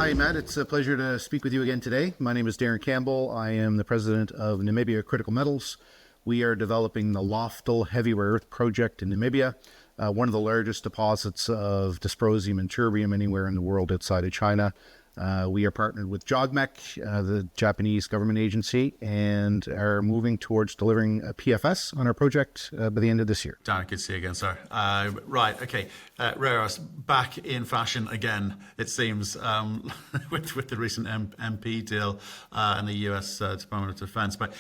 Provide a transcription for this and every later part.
Hi, Matt. It's a pleasure to speak with you again today. My name is Darrin Campbell. I am the president of Namibia Critical Metals. We are developing the Lofdal heavy rare earth project in Namibia, one of the largest deposits of dysprosium and terbium anywhere in the world outside of China. We are partnered with Govt-Backed, the Japanese government agency, and are moving towards delivering a PFS on our project by the end of this year. Darrin, good to see you again, sir. Right, okay. Rare earths back in fashion again, it seems, with the recent MP deal and the US Department of Defense. But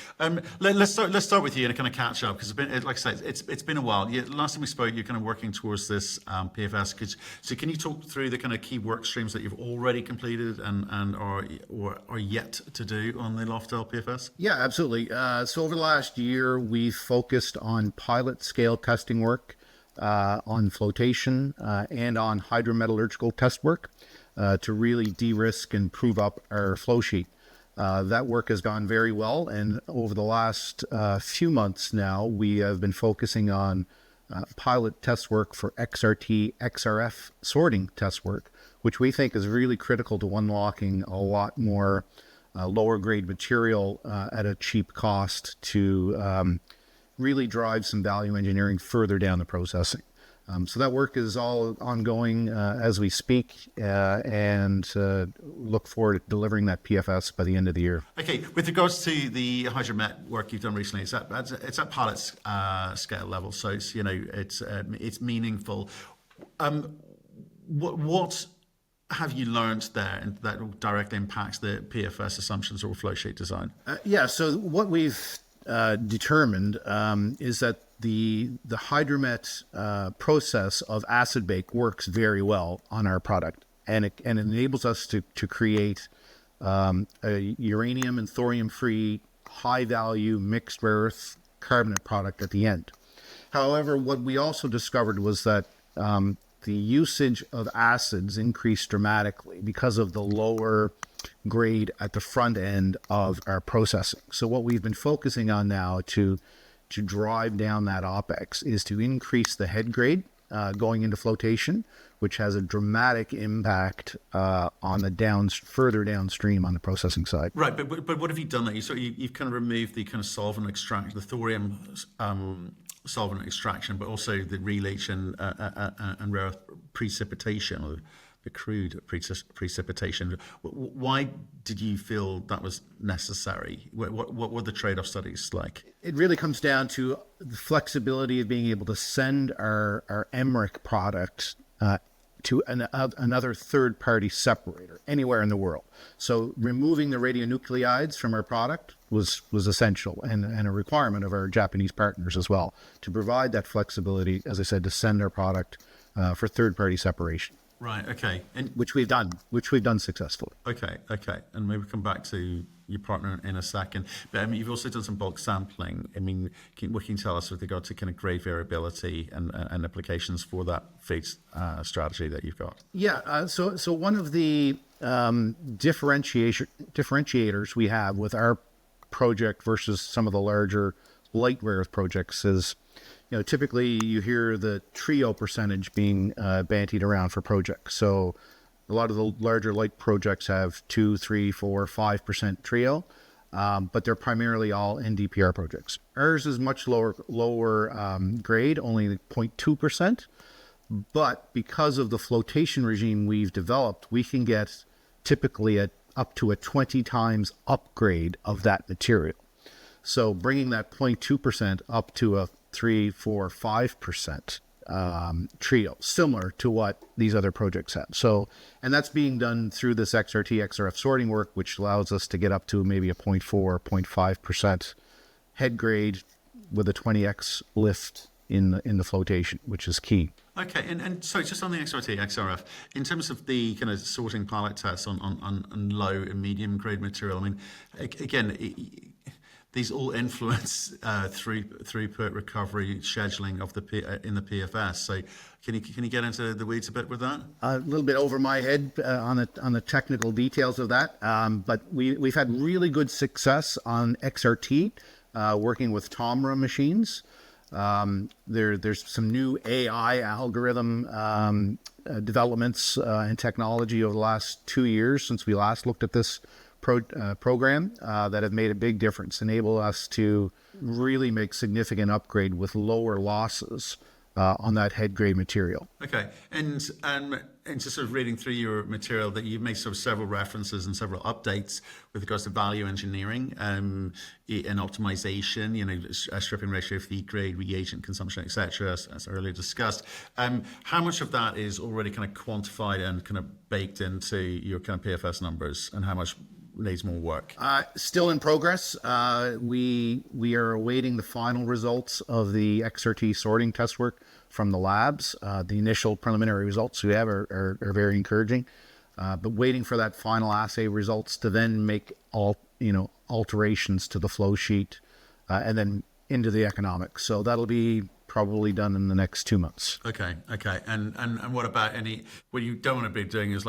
let's start with you and kind of catch up, because like I said, it's been a while. Last time we spoke, you're kind of working towards this PFS. So can you talk through the kind of key work streams that you've already completed and are yet to do on the Lofdal PFS? Yeah, absolutely. So over the last year, we've focused on pilot scale testing work, on flotation, and on hydrometallurgical test work to really de-risk and prove up our flow sheet. That work has gone very well, and over the last few months now, we have been focusing on pilot test work for XRT, XRF sorting test work, which we think is really critical to unlocking a lot more lower grade material at a cheap cost to really drive some value engineering further down the processing. So that work is all ongoing as we speak, and look forward to delivering that PFS by the end of the year. Okay, with regards to the hydromet work you've done recently, it's at pilot scale level, so it's meaningful. What have you learned there and that directly impacts the PFS assumptions or flow sheet design? So what we've determined is that the hydromet process of acid bake works very well on our product, and it enables us to create a uranium and thorium free high value mixed rare earth carbonate product at the end. However, what we also discovered was that the usage of acids increased dramatically because of the lower grade at the front end of our processing. So what we've been focusing on now to drive down that OPEX is to increase the head grade going into flotation, which has a dramatic impact on the further downstream on the processing side. Right, but what have you done there? You've kind of removed the kind of solvent extraction, the thorium solvent extraction, but also the releach and rare earth precipitation, or the crude precipitation. Why did you feel that was necessary? What were the trade-off studies like? It really comes down to the flexibility of being able to send our MRIC product to another third-party separator anywhere in the world. So removing the radionuclides from our product was essential and a requirement of our Japanese partners as well, to provide that flexibility, as I said, to send our product for third-party separation. Right, okay. Which we've done successfully. Okay. And maybe come back to your partner in a second. But I mean, you've also done some bulk sampling. I mean, what can you tell us with regard to kind of grade variability and applications for that feed strategy that you've got? Yeah, so one of the differentiators we have with our project versus some of the larger light rare earth projects is, typically you hear the TREO percentage being bantied around for projects. So a lot of the larger light projects have 2, 3, 4, 5% TREO, but they're primarily all NdPr projects. Ours is much lower grade, only 0.2%. But because of the flotation regime we've developed, we can get typically up to a 20 times upgrade of that material. So bringing that 0.2% up to a 3, 4, 5% TREO, similar to what these other projects have. So, and that's being done through this XRT, XRF sorting work, which allows us to get up to maybe a 0.4, 0.5% head grade with a 20x lift in the flotation, which is key. Okay, and so just on the XRT, XRF, in terms of the kind of sorting pilot tests on low and medium grade material, I mean, again, these all influence throughput, recovery, scheduling of in the PFS. So can you get into the weeds a bit with that? A little bit over my head on the technical details of that, but we've had really good success on XRT working with TOMRA machines. There's some new AI algorithm developments and technology over the last 2 years since we last looked at this program that have made a big difference, enable us to really make significant upgrade with lower losses on that head grade material. Okay, and just sort of reading through your material, that you've made sort of several references and several updates with regards to value engineering and optimization, a stripping ratio, feed grade, reagent consumption, etc., as earlier discussed. How much of that is already kind of quantified and kind of baked into your kind of PFS numbers, and how much needs more work? Still in progress. We are awaiting the final results of the XRT sorting test work from the labs. The initial preliminary results we have are very encouraging, but waiting for that final assay results to then make alterations to the flow sheet and then into the economics. So that'll be probably done in the next 2 months. Okay. And what about what you don't want to be doing is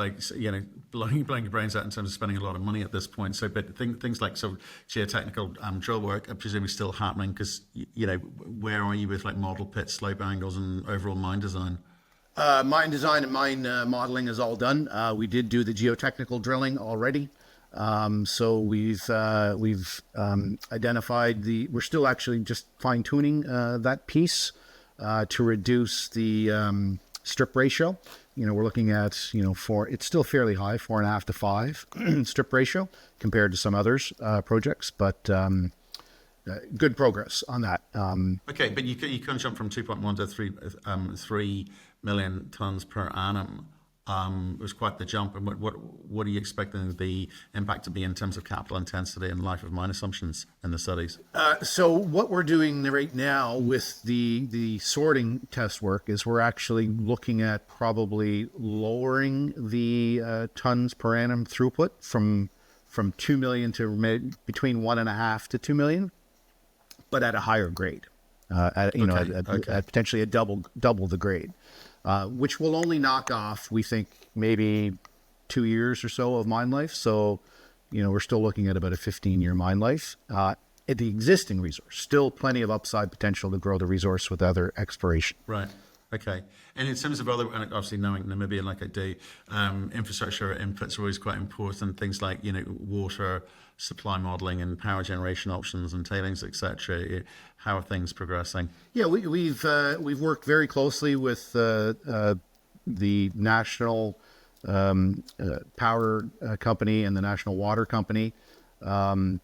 blowing your brains out in terms of spending a lot of money at this point. So, but things like geotechnical drill work are presumably still happening, because where are you with model pit slope angles and overall mine design? Mine design and mine modeling is all done. We did do the geotechnical drilling already. So we've identified we're still actually just fine tuning that piece to reduce the strip ratio. We're looking at, it's still fairly high, 4.5 to 5 strip ratio compared to some others projects, but good progress on that. Okay, but you can jump from 2.1 to 3 million tons per annum. It was quite the jump. And what are you expecting the impact to be in terms of capital intensity and life of mine assumptions in the studies? So what we're doing right now with the sorting test work is we're actually looking at probably lowering the tons per annum throughput from 2 million to between 1.5 to 2 million, but at a higher grade, at potentially a double the grade. Which will only knock off, we think, maybe 2 years or so of mine life. So, we're still looking at about a 15-year mine life at the existing resource. Still plenty of upside potential to grow the resource with other exploration. Right. Okay. And in terms of other, and obviously knowing Namibia like I do, infrastructure inputs are always quite important. Things like, water supply modeling and power generation options and tailings, etc. How are things progressing? Yeah, we've worked very closely with the national power company and the national water company. Had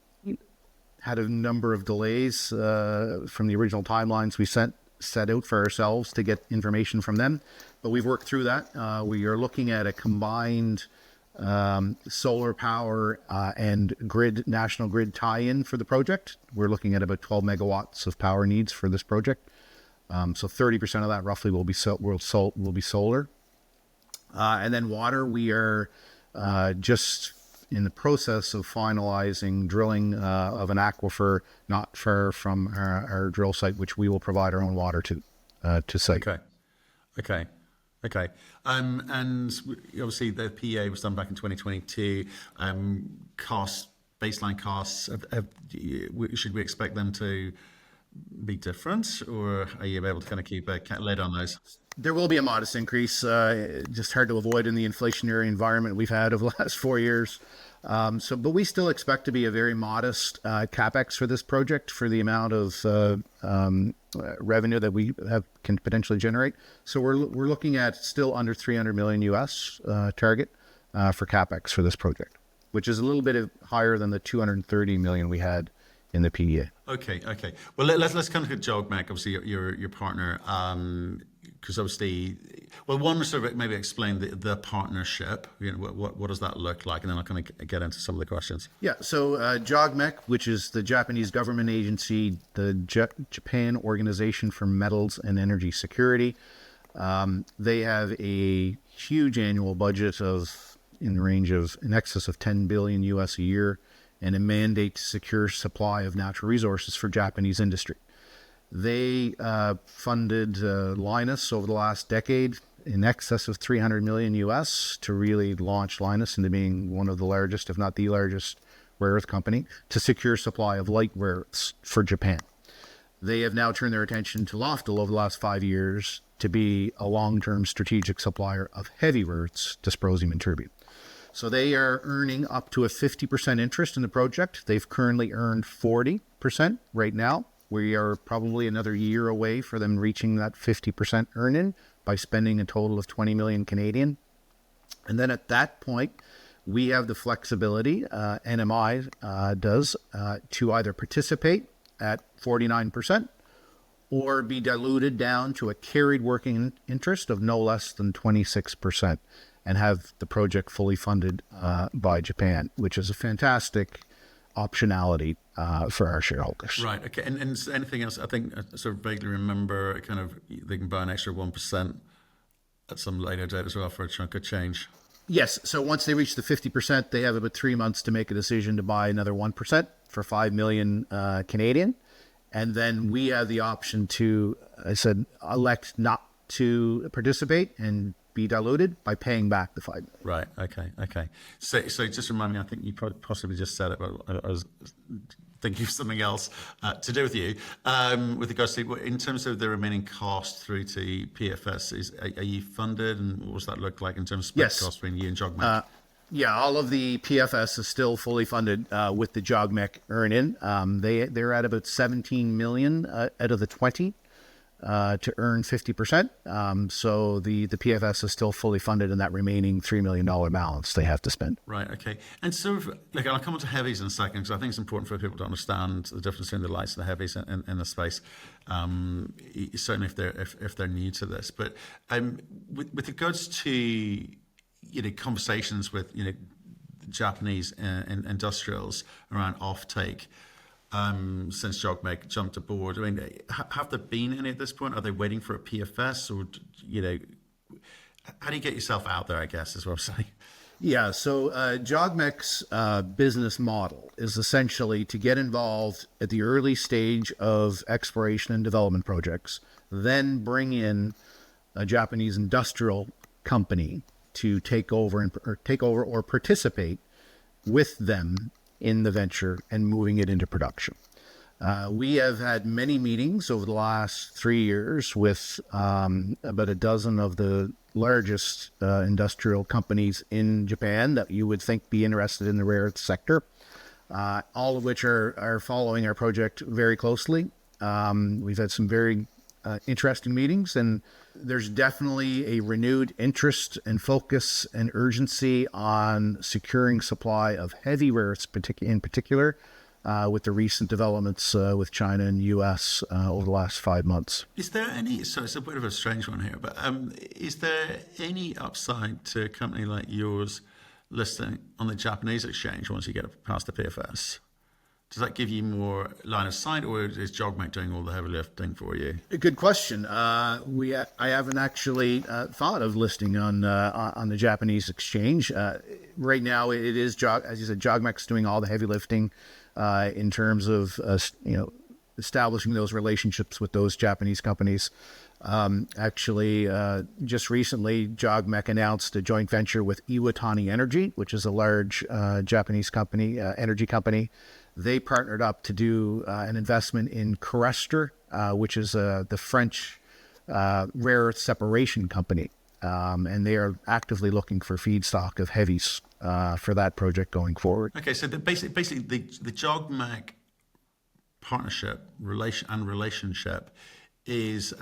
a number of delays from the original timelines we set out for ourselves to get information from them, but we've worked through that. We are looking at a combined solar power and national grid tie-in for the project. We're looking at about 12 megawatts of power needs for this project. So 30% of that roughly will be solar. And then water, we are just in the process of finalizing drilling of an aquifer not far from our drill site, which we will provide our own water to site. Okay. And obviously the PEA was done back in 2022. Baseline costs, should we expect them to be different, or are you able to kind of keep a lid on those? There will be a modest increase, just hard to avoid in the inflationary environment we've had over the last 4 years. But we still expect to be a very modest capex for this project for the amount of revenue that we can potentially generate. So we're looking at still under 300 million US target for capex for this project, which is a little bit higher than the 230 million we had in the PEA. Okay. Well, let's kind of jog back. Obviously, your partner, because obviously, one sort of maybe explain the partnership. What does that look like, and then I'll kind of get into some of the questions. Yeah. So JOGMEC, which is the Japanese government agency, the Japan Organization for Metals and Energy Security, they have a huge annual budget in the range of in excess of 10 billion US a year, and a mandate to secure supply of natural resources for Japanese industry. They funded Lynas over the last decade in excess of 300 million US to really launch Lynas into being one of the largest, if not the largest, rare earth company to secure supply of light rare earths for Japan. They have now turned their attention to Lofdal over the last 5 years to be a long-term strategic supplier of heavy earths, dysprosium and terbium. So they are earning up to a 50% interest in the project. They've currently earned 40% right now. We are probably another year away for them reaching that 50% earn-in by spending a total of 20 million Canadian. And then at that point, we have the flexibility, NMI does, to either participate at 49% or be diluted down to a carried working interest of no less than 26% and have the project fully funded by Japan, which is a fantastic optionality for our shareholders. Right. Okay. And anything else? I think I sort of vaguely remember kind of they can buy an extra 1% at some later date as well for a chunk of change. Yes. So once they reach the 50%, they have about 3 months to make a decision to buy another 1% for 5 million Canadian. And then we have the option to, I said, elect not to participate and be diluted by paying back the 5 million. Right. Okay. So just remind me, I think you possibly just said it, but I was thinking of something else to do with you. With regards to, in terms of the remaining cost through to PFS, are you funded, and what does that look like in terms of split cost between you and JOGMEC? Yeah, all of the PFS is still fully funded with the JOGMEC earn-in. They're at about 17 million out of the 20 to earn 50%. So the PFS is still fully funded in that remaining $3 million balance they have to spend. Right, okay. And sort of, like, I'll come on to heavies in a second, because I think it's important for people to understand the difference between the lights and the heavies in the space, certainly if they're new to this. But with regards to conversations with Japanese industrials around offtake since JOGMEC jumped aboard. I mean, have there been any at this point? Are they waiting for a PFS, or how do you get yourself out there? I guess is what I'm saying. Yeah. So JOGMEC's business model is essentially to get involved at the early stage of exploration and development projects, then bring in a Japanese industrial company to take over or participate with them in the venture and moving it into production. We have had many meetings over the last 3 years with about a dozen of the largest industrial companies in Japan that you would think be interested in the rare earth sector, all of which are following our project very closely. We've had some very interesting meetings, and there's definitely a renewed interest and focus and urgency on securing supply of heavy rare earths in particular with the recent developments with China and US over the last 5 months. Is there any, so it's a bit of a strange one here, but is there any upside to a company like yours listing on the Japanese exchange once you get past the PFS? Does that give you more line of sight, or is JOGMEC doing all the heavy lifting for you? A good question. I haven't actually thought of listing on the Japanese exchange. Right now, it is, as you said, JOGMEC's doing all the heavy lifting in terms of establishing those relationships with those Japanese companies. Just recently, JOGMEC announced a joint venture with Iwatani Energy, which is a large Japanese company, energy company. They partnered up to do an investment in Crux, which is the French rare earth separation company. And they are actively looking for feedstock of heavies for that project going forward. Okay, so basically the JOGMEC partnership relationship is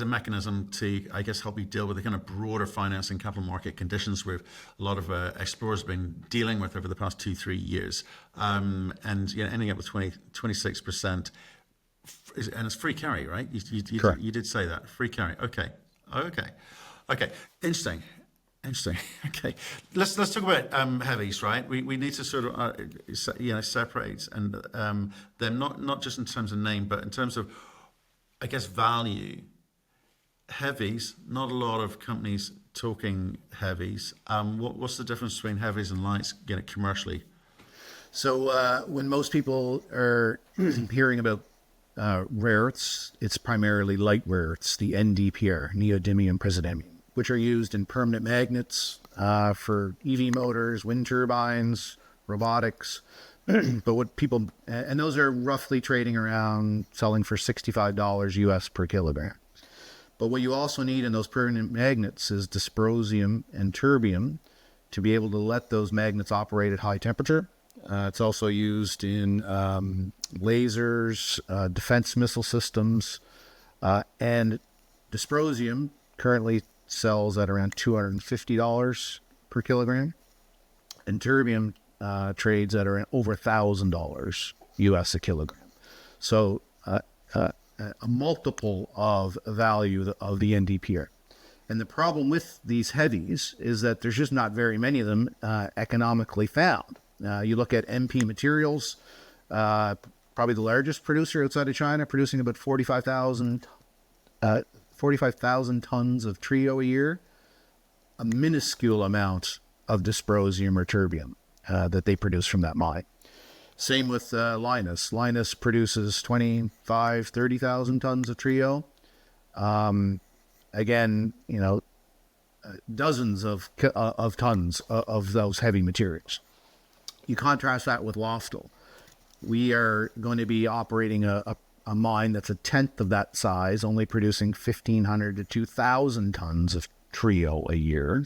a mechanism to, I guess, help you deal with the kind of broader financing capital market conditions where a lot of explorers have been dealing with over the past 2-3 years. And ending up with 26%, and it's free carry, right? Correct. You did say that. Free carry. Okay. Interesting. Okay. Let's talk about heavies, right? We need to sort of separate and them not just in terms of name, but in terms of, I guess, value. Heavies, not a lot of companies talking heavies. What's the difference between heavies and lights commercially? So when most people are hearing about rare earths, it's primarily light rare earths, the NdPr, neodymium-praseodymium, which are used in permanent magnets for EV motors, wind turbines, robotics. But what people, and those are roughly trading around selling for $65 US per kilogram. But what you also need in those permanent magnets is dysprosium and terbium to be able to let those magnets operate at high temperature. It's also used in lasers, defense missile systems, and dysprosium currently sells at around $250 per kilogram, and terbium trades at around over $1,000 US a kilogram. So a multiple of value of the NdPr. And the problem with these heavies is that there's just not very many of them economically found. You look at MP Materials, probably the largest producer outside of China, producing about 45,000 tons of TREO a year, a minuscule amount of dysprosium or terbium that they produce from that mine. Same with Lynas. Lynas produces 25, 30,000 tons of TREO. Again, dozens of tons of those heavy materials. You contrast that with Lofdal. We are going to be operating a mine that's a tenth of that size, only producing 1,500 to 2,000 tons of TREO a year.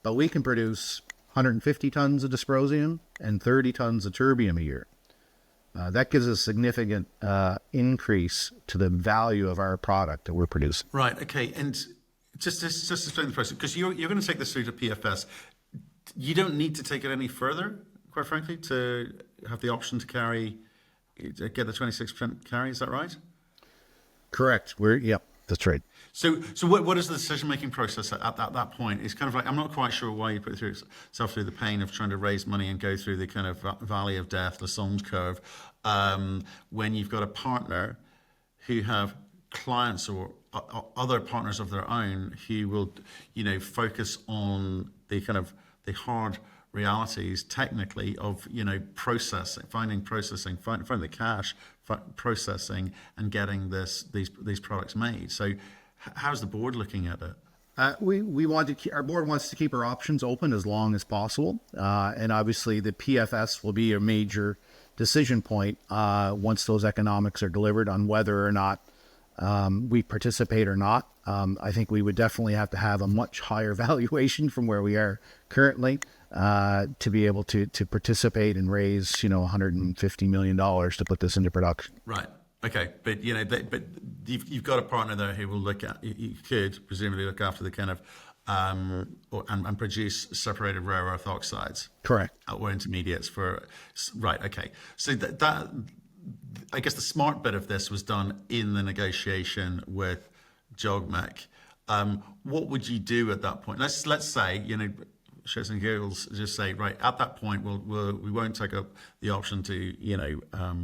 But we can produce 150 tons of dysprosium and 30 tons of terbium a year. That gives a significant increase to the value of our product that we're producing. Right. Okay. And just explain the process, because you're going to take this through to PFS. You don't need to take it any further, quite frankly, to have the option to get the 26% carry. Is that right? Correct. Yep, that's right. So what is the decision-making process at that point? It's kind of like, I'm not quite sure why you put yourself through the pain of trying to raise money and go through the kind of valley of death, Lassonde curve, when you've got a partner who have clients or other partners of their own who will, focus on the kind of the hard realities technically of, processing, finding the cash, processing and getting these products made. So how's the board looking at it? Our board wants to keep our options open as long as possible. And obviously the PFS will be a major decision point once those economics are delivered on whether or not we participate or not. I think we would definitely have to have a much higher valuation from where we are currently to be able to participate and raise, $150 million to put this into production. Right. Okay. But, but you've got a partner there who will you could presumably look after the kind of, and produce separated rare earth oxides. Correct. Or intermediates right. Okay. So that I guess the smart bit of this was done in the negotiation with Govt-Backed. What would you do at that point? Let's say, shits and giggles, just say, right, at that point, we won't take up the option to,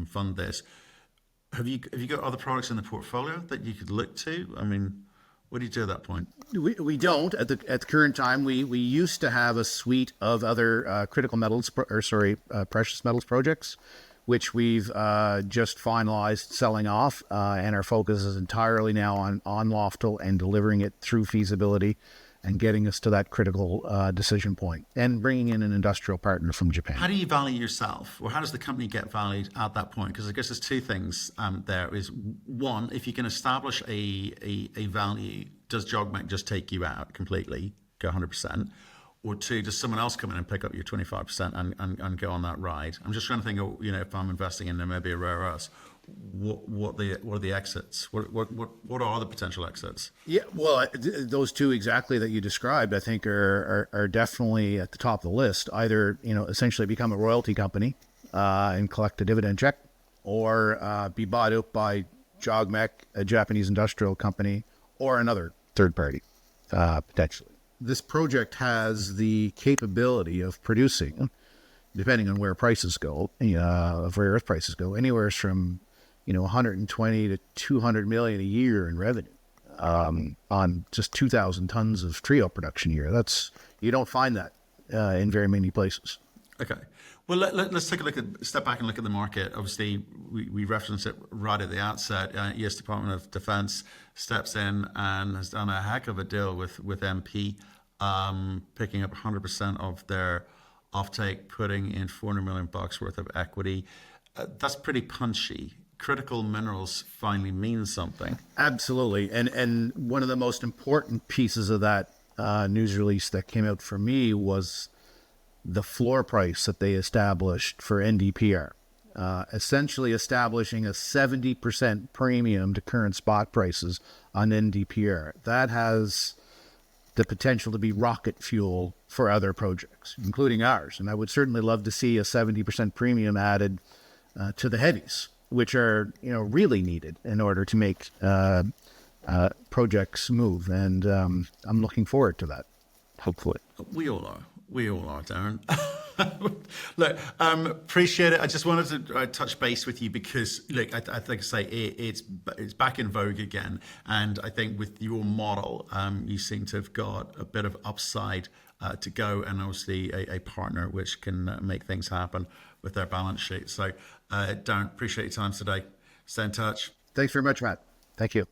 fund this. Have you got other products in the portfolio that you could look to? I mean, what do you do at that point? We don't at the current time. We used to have a suite of other critical metals, precious metals projects, which we've just finalized selling off, and our focus is entirely now on Lofdal and delivering it through feasibility and getting us to that critical decision point and bringing in an industrial partner from Japan. How do you value yourself, or how does the company get valued at that point? Because I guess there's two things there. Is one, if you can establish a value, does Govt-Backed just take you out completely, go 100%? Or two, does someone else come in and pick up your 25% and go on that ride? I'm just trying to think of, if I'm investing in Namibia Rare Earths, what are the exits? What are the potential exits? Yeah, well, those two exactly that you described, I think are definitely at the top of the list. Either, essentially become a royalty company and collect a dividend check, or be bought out by Govt-Backed, a Japanese industrial company, or another third party, potentially. This project has the capability of producing, depending on where prices go, of rare earth prices go, anywhere from 120 to 200 million a year in revenue on just 2,000 tons of TREO production a year. You don't find that in very many places. Okay. Well, let's take step back and look at the market. Obviously, we referenced it right at the outset. U.S. Department of Defense steps in and has done a heck of a deal with MP, picking up 100% of their offtake, putting in $400 million worth of equity. That's pretty punchy. Critical minerals finally means something. Absolutely. And one of the most important pieces of that news release that came out for me was the floor price that they established for NdPr, essentially establishing a 70% premium to current spot prices on NdPr. That has the potential to be rocket fuel for other projects, including ours. And I would certainly love to see a 70% premium added to the heavies, which are, really needed in order to make projects move. And I'm looking forward to that, hopefully. We all are. We all are, Darrin. Look, appreciate it. I just wanted to touch base with you because, look, I think I say it's back in vogue again, and I think with your model, you seem to have got a bit of upside to go, and obviously a partner which can make things happen with their balance sheet. So, Darrin, appreciate your time today. Stay in touch. Thanks very much, Matt. Thank you.